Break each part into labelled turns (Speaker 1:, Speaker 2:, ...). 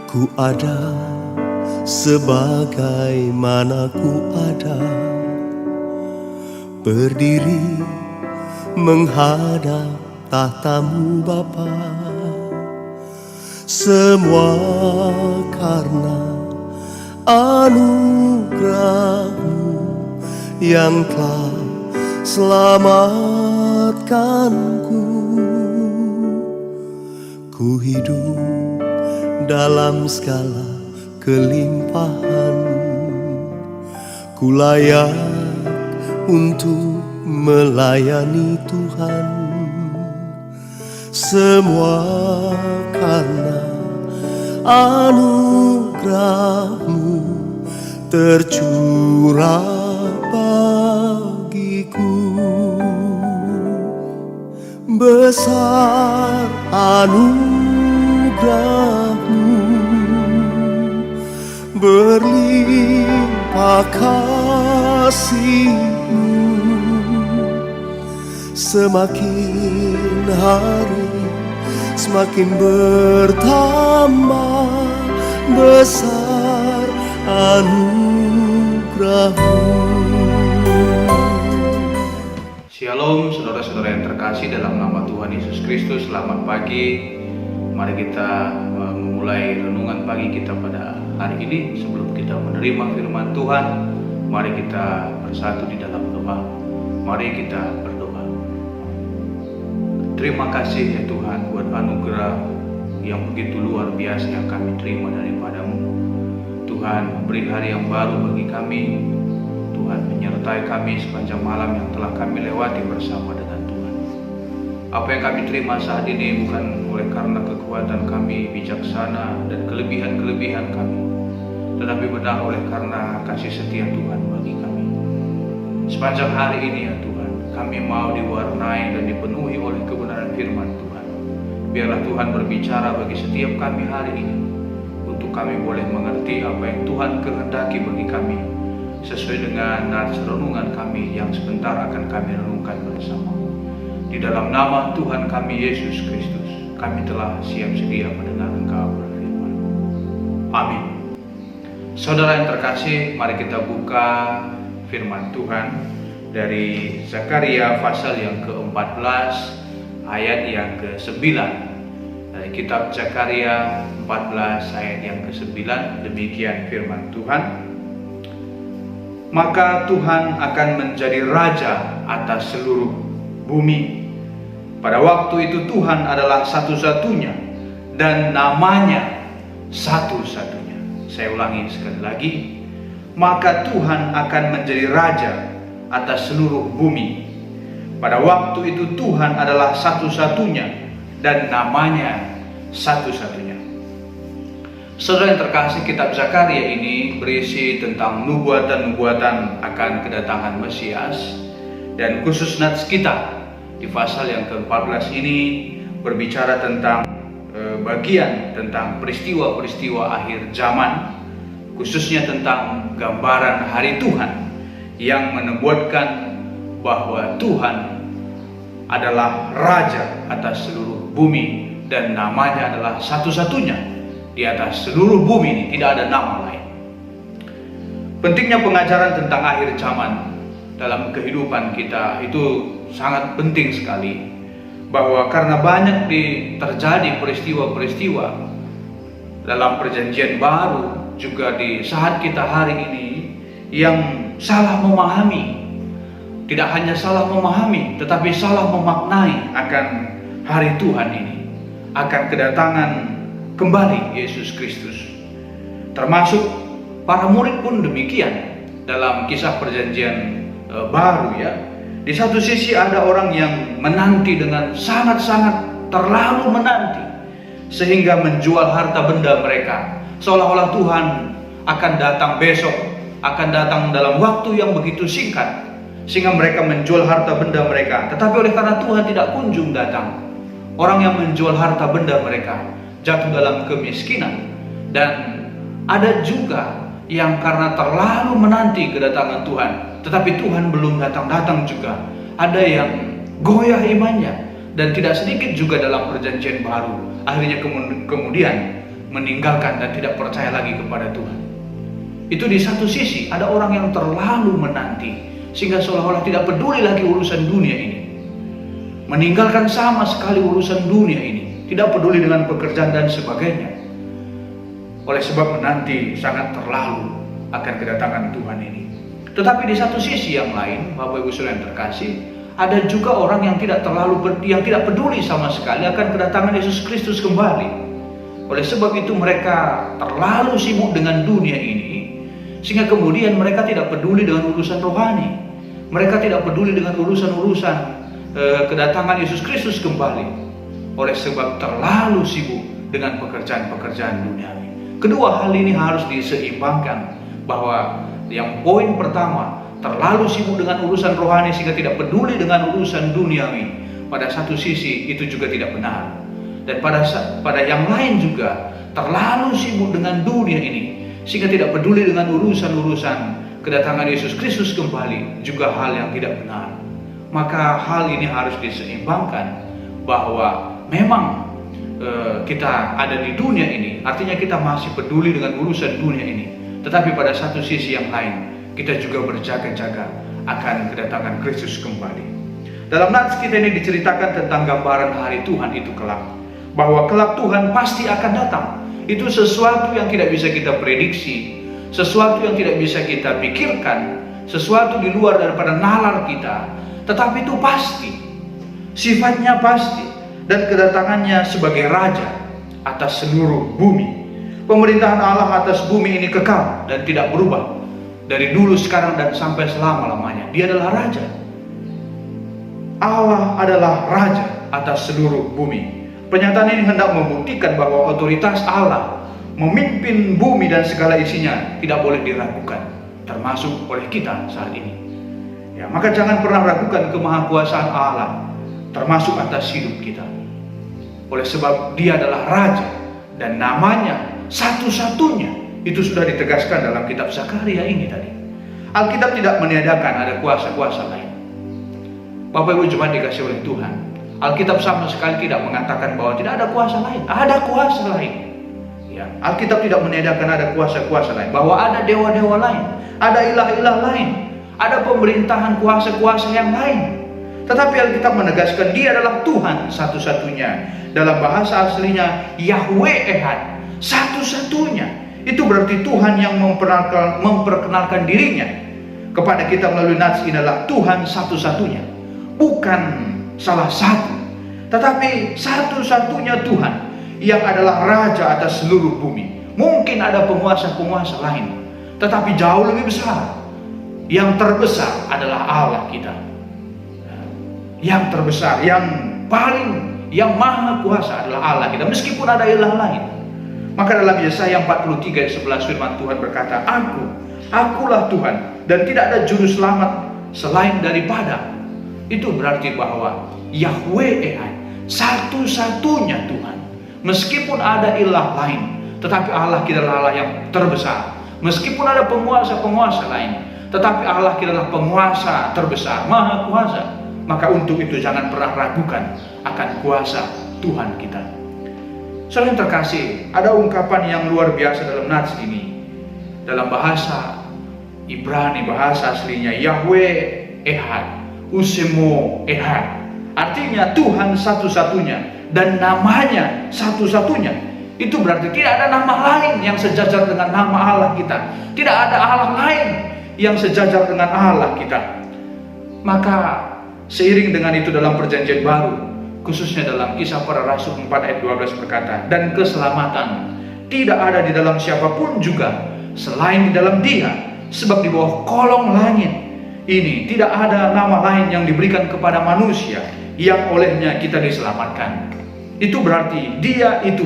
Speaker 1: Ku ada sebagaimana ku ada, berdiri menghadap tahtamu Bapa. Semua karena anugerah-Mu yang telah selamatkanku. Ku hidup dalam segala kelimpahan, ku layak untuk melayani Tuhan. Semua karena anugerah-Mu tercurah bagiku. Besar anugerah-Mu, berlimpah kasih-Mu. Semakin hari semakin bertambah besar anugerah-Mu.
Speaker 2: Shalom saudara-saudara yang terkasih dalam nama Tuhan Yesus Kristus. Selamat pagi. Mari kita memulai renungan pagi kita pada hari ini. Sebelum kita menerima firman Tuhan, mari kita bersatu di dalam doa. Mari kita berdoa. Terima kasih ya Tuhan buat anugerah yang begitu luar biasa yang kami terima daripada-Mu. Tuhan, beri hari yang baru bagi kami. Tuhan, menyertai kami sepanjang malam yang telah kami lewati bersama dengan Tuhan. Apa yang kami terima saat ini bukan oleh karena kekuatan kami, bijaksana dan kelebihan-kelebihan kami, tetapi benar oleh karena kasih setia Tuhan bagi kami. Sepanjang hari ini ya Tuhan, kami mau diwarnai dan dipenuhi oleh kebenaran firman Tuhan. Biarlah Tuhan berbicara bagi setiap kami hari ini, untuk kami boleh mengerti apa yang Tuhan kehendaki bagi kami, sesuai dengan nats renungan kami yang sebentar akan kami renungkan bersama. Di dalam nama Tuhan kami Yesus Kristus, kami telah siap sedia mendengar Engkau berfirman. Amin. Saudara yang terkasih, mari kita buka firman Tuhan dari Zakaria pasal yang ke-14 ayat yang ke-9. Dari kitab Zakaria 14 ayat yang ke-9, demikian firman Tuhan. Maka Tuhan akan menjadi raja atas seluruh bumi. Pada waktu itu Tuhan adalah satu-satunya dan namanya satu-satunya. Saya ulangi sekali lagi. Maka Tuhan akan menjadi raja atas seluruh bumi. Pada waktu itu Tuhan adalah satu-satunya dan namanya satu-satunya. Saudara yang terkasih, kitab Zakaria ini berisi tentang nubuatan-nubuatan akan kedatangan Mesias, dan khusus nats kita di pasal yang ke-14 ini berbicara tentang bagian tentang peristiwa-peristiwa akhir zaman, khususnya tentang gambaran hari Tuhan yang menubuatkan bahwa Tuhan adalah raja atas seluruh bumi dan namanya adalah satu-satunya. Di atas seluruh bumi ini tidak ada nama lain. Pentingnya pengajaran tentang akhir zaman dalam kehidupan kita itu sangat penting sekali, bahwa karena banyak terjadi peristiwa-peristiwa dalam perjanjian baru, juga di saat kita hari ini, yang salah memahami. Tidak hanya salah memahami, tetapi salah memaknai akan hari Tuhan ini, akan kedatangan kembali Yesus Kristus. Termasuk para murid pun demikian dalam kisah perjanjian baru ya. Di satu sisi ada orang yang menanti dengan sangat-sangat terlalu menanti, sehingga menjual harta benda mereka, seolah-olah Tuhan akan datang besok, akan datang dalam waktu yang begitu singkat, sehingga mereka menjual harta benda mereka. Tetapi oleh karena Tuhan tidak kunjung datang, orang yang menjual harta benda mereka jatuh dalam kemiskinan. Dan ada juga yang karena terlalu menanti kedatangan Tuhan, tetapi Tuhan belum datang-datang juga. Ada yang goyah imannya, dan tidak sedikit juga dalam perjanjian baru akhirnya kemudian meninggalkan dan tidak percaya lagi kepada Tuhan. Itu di satu sisi ada orang yang terlalu menanti sehingga seolah-olah tidak peduli lagi urusan dunia ini, meninggalkan sama sekali urusan dunia ini, tidak peduli dengan pekerjaan dan sebagainya, oleh sebab menanti sangat terlalu akan kedatangan Tuhan ini. Tetapi di satu sisi yang lain, Bapak Ibu Saudara yang terkasih, ada juga orang yang tidak peduli sama sekali akan kedatangan Yesus Kristus kembali. Oleh sebab itu mereka terlalu sibuk dengan dunia ini, sehingga kemudian mereka tidak peduli dengan urusan rohani. Mereka tidak peduli dengan urusan-urusan kedatangan Yesus Kristus kembali. Oleh sebab terlalu sibuk dengan pekerjaan-pekerjaan duniawi. Kedua hal ini harus diseimbangkan, bahwa yang poin pertama, terlalu sibuk dengan urusan rohani sehingga tidak peduli dengan urusan duniawi, pada satu sisi itu juga tidak benar. Dan pada yang lain juga, terlalu sibuk dengan dunia ini sehingga tidak peduli dengan urusan-urusan kedatangan Yesus Kristus kembali, juga hal yang tidak benar. Maka hal ini harus diseimbangkan, bahwa memang kita ada di dunia ini, artinya kita masih peduli dengan urusan dunia ini, tetapi pada satu sisi yang lain kita juga berjaga-jaga akan kedatangan Kristus kembali. Dalam nats kita ini diceritakan tentang gambaran hari Tuhan itu kelak, bahwa kelak Tuhan pasti akan datang. Itu sesuatu yang tidak bisa kita prediksi, sesuatu yang tidak bisa kita pikirkan, sesuatu di luar daripada nalar kita, tetapi itu pasti, sifatnya pasti, dan kedatangannya sebagai Raja atas seluruh bumi. Pemerintahan Allah atas bumi ini kekal dan tidak berubah, dari dulu, sekarang, dan sampai selama-lamanya. Dia adalah Raja. Allah adalah Raja atas seluruh bumi. Pernyataan ini hendak membuktikan bahwa otoritas Allah memimpin bumi dan segala isinya tidak boleh diragukan, termasuk oleh kita saat ini. Ya, maka jangan pernah ragukan kemahakuasaan Allah, termasuk atas hidup kita. Oleh sebab Dia adalah Raja, dan namanya satu-satunya itu sudah ditegaskan dalam kitab Zakaria ini tadi. Alkitab tidak meniadakan ada kuasa-kuasa lain. Bapak Ibu jemaat dikasih oleh Tuhan, Alkitab sama sekali tidak mengatakan bahwa tidak ada kuasa lain. Ada kuasa lain. Ya, Alkitab tidak meniadakan ada kuasa-kuasa lain, bahwa ada dewa-dewa lain, ada ilah-ilah lain, ada pemerintahan kuasa-kuasa yang lain. Tetapi Alkitab menegaskan Dia adalah Tuhan satu-satunya. Dalam bahasa aslinya Yahweh Ehad, satu-satunya. Itu berarti Tuhan yang memperkenalkan dirinya kepada kita melalui nats ini adalah Tuhan satu-satunya, bukan salah satu, tetapi satu-satunya Tuhan yang adalah Raja atas seluruh bumi. Mungkin ada penguasa-penguasa lain, tetapi jauh lebih besar. Yang terbesar adalah Allah kita. Yang terbesar, yang paling, yang maha kuasa adalah Allah kita, meskipun ada ilah lain. Maka dalam Yesaya 43 ayat 11 firman Tuhan berkata, Akulah Tuhan, dan tidak ada juru selamat selain daripada. Itu berarti bahwa Yahweh Ehad, satu-satunya Tuhan. Meskipun ada ilah lain, tetapi Allah kita adalah Allah yang terbesar. Meskipun ada penguasa-penguasa lain, tetapi Allah kita adalah penguasa terbesar, maha kuasa. Maka untuk itu jangan pernah ragukan akan kuasa Tuhan kita. Saudara yang terkasih, ada ungkapan yang luar biasa dalam nats ini. Dalam bahasa Ibrani, bahasa aslinya Yahweh Ehad, Usemo Ehad, artinya Tuhan satu-satunya dan namanya satu-satunya. Itu berarti tidak ada nama lain yang sejajar dengan nama Allah kita. Tidak ada Allah lain yang sejajar dengan Allah kita. Maka seiring dengan itu dalam perjanjian baru, khususnya dalam Kisah Para Rasul 4 ayat 12 berkata, dan keselamatan tidak ada di dalam siapapun juga selain di dalam Dia, sebab di bawah kolong langit ini tidak ada nama lain yang diberikan kepada manusia yang olehnya kita diselamatkan. Itu berarti Dia itu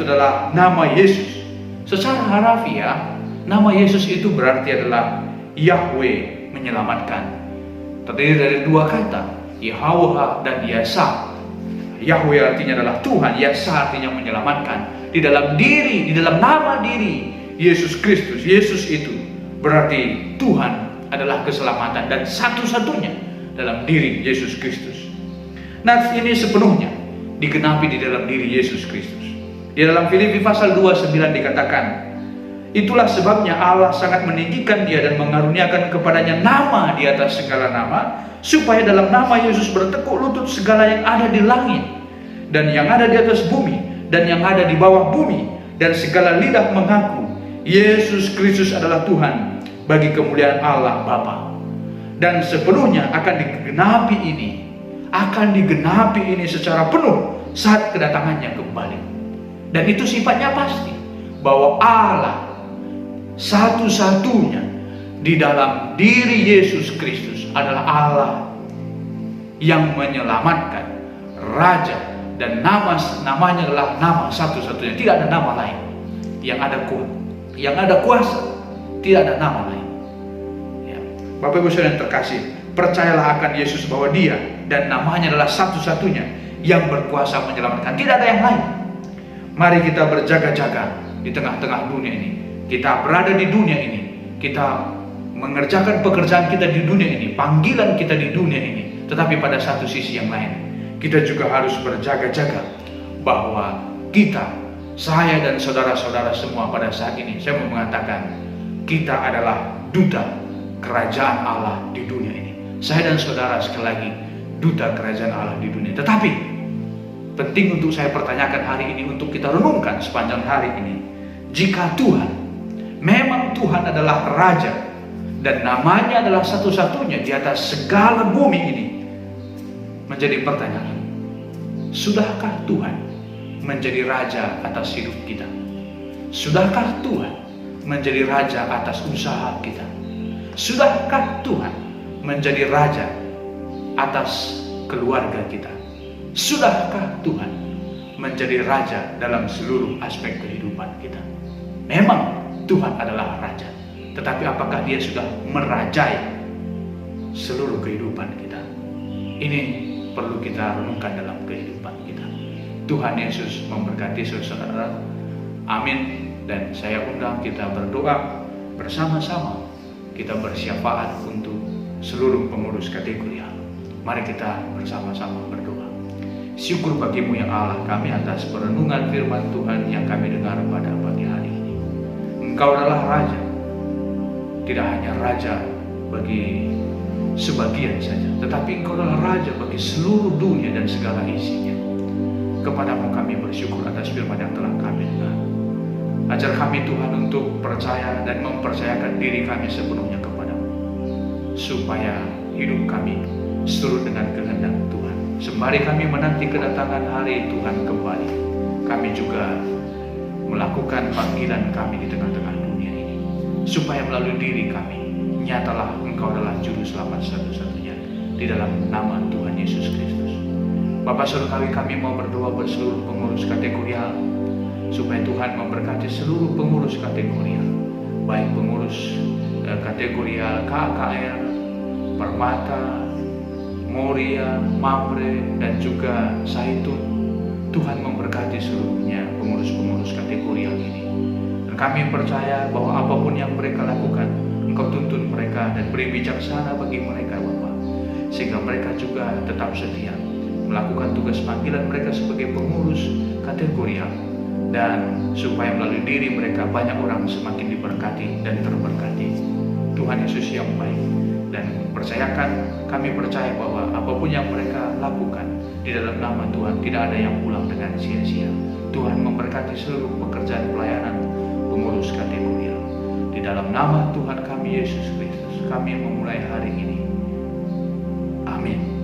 Speaker 2: adalah nama Yesus. Secara harafiah, nama Yesus itu berarti adalah Yahweh menyelamatkan. Terdiri dari dua kata, Yahweh dan Yesa. Yahweh artinya adalah Tuhan, Yesa artinya menyelamatkan. Di dalam diri, di dalam nama diri Yesus Kristus, Yesus itu berarti Tuhan adalah keselamatan dan satu-satunya dalam diri Yesus Kristus. Nats ini sepenuhnya digenapi di dalam diri Yesus Kristus. Di dalam Filipi pasal 2:9 dikatakan, itulah sebabnya Allah sangat meninggikan dia dan mengaruniakan kepadanya nama di atas segala nama, supaya dalam nama Yesus bertekuk lutut segala yang ada di langit dan yang ada di atas bumi dan yang ada di bawah bumi, dan segala lidah mengaku Yesus Kristus adalah Tuhan, bagi kemuliaan Allah Bapa. Dan sepenuhnya akan digenapi ini secara penuh saat kedatangannya kembali. Dan itu sifatnya pasti, bahwa Allah satu-satunya di dalam diri Yesus Kristus adalah Allah yang menyelamatkan, Raja, dan namanya adalah nama satu-satunya, tidak ada nama lain yang ada kuasa, tidak ada nama lain. Ya. Bapak Ibu Saudara yang terkasih, percayalah akan Yesus bahwa Dia dan namanya adalah satu-satunya yang berkuasa menyelamatkan, tidak ada yang lain. Mari kita berjaga-jaga di tengah-tengah dunia ini. Kita berada di dunia ini, kita mengerjakan pekerjaan kita di dunia ini, panggilan kita di dunia ini. Tetapi pada satu sisi yang lain, kita juga harus berjaga-jaga bahwa kita, saya dan saudara-saudara semua pada saat ini, saya mau mengatakan, kita adalah duta kerajaan Allah di dunia ini. Saya dan saudara sekali lagi duta kerajaan Allah di dunia. Tetapi penting untuk saya pertanyakan hari ini, untuk kita renungkan sepanjang hari ini, jika Tuhan, memang Tuhan adalah Raja dan namanya adalah satu-satunya di atas segala bumi ini, menjadi pertanyaan, sudahkah Tuhan menjadi Raja atas hidup kita? Sudahkah Tuhan menjadi Raja atas usaha kita? Sudahkah Tuhan menjadi Raja atas keluarga kita? Sudahkah Tuhan menjadi Raja dalam seluruh aspek kehidupan kita? Memang Tuhan adalah Raja, tetapi apakah Dia sudah merajai seluruh kehidupan kita? Ini perlu kita renungkan dalam kehidupan kita. Tuhan Yesus memberkati saudara. Amin. Dan saya undang kita berdoa bersama-sama. Kita bersyafaat untuk seluruh pengurus kategorial. Mari kita bersama-sama berdoa. Syukur bagimu ya Allah kami atas perenungan firman Tuhan yang kami dengar pada pagi hari ini. Engkau adalah Raja, tidak hanya Raja bagi sebagian saja, tetapi Engkau adalah Raja bagi seluruh dunia dan segala isinya. Kepadamu kami bersyukur atas firman yang telah kami dengar. Ajar kami Tuhan untuk percaya dan mempercayakan diri kami sepenuhnya kepadamu, supaya hidup kami seturut dengan kehendak Tuhan. Sembari kami menanti kedatangan hari Tuhan kembali, kami juga melakukan panggilan kami di tengah-tengah dunia ini, supaya melalui diri kami nyatalah Engkau adalah Juru Selamat satu-satunya di dalam nama Tuhan Yesus Kristus. Bapak Saudara kami mau berdoa berseluruh pengurus kategorial, supaya Tuhan memberkati seluruh pengurus kategorial, baik pengurus kategorial KKR, Permata, Moria, Mamre, dan juga Zaitun. Tuhan memberkati seluruhnya pengurus-pengurus kategorial ini. Dan kami percaya bahwa apapun yang mereka lakukan, Engkau tuntun mereka dan beri bijaksana bagi mereka Bapa, sehingga mereka juga tetap setia melakukan tugas panggilan mereka sebagai pengurus kategorial, dan supaya melalui diri mereka banyak orang semakin diberkati dan terberkati. Tuhan Yesus yang baik, dan kami percaya bahwa apapun yang mereka lakukan di dalam nama Tuhan tidak ada yang pulang dengan sia-sia. Tuhan memberkati seluruh pekerjaan pelayanan pengurus kategorial. Di dalam nama Tuhan kami Yesus Kristus, kami memulai hari ini. Amin.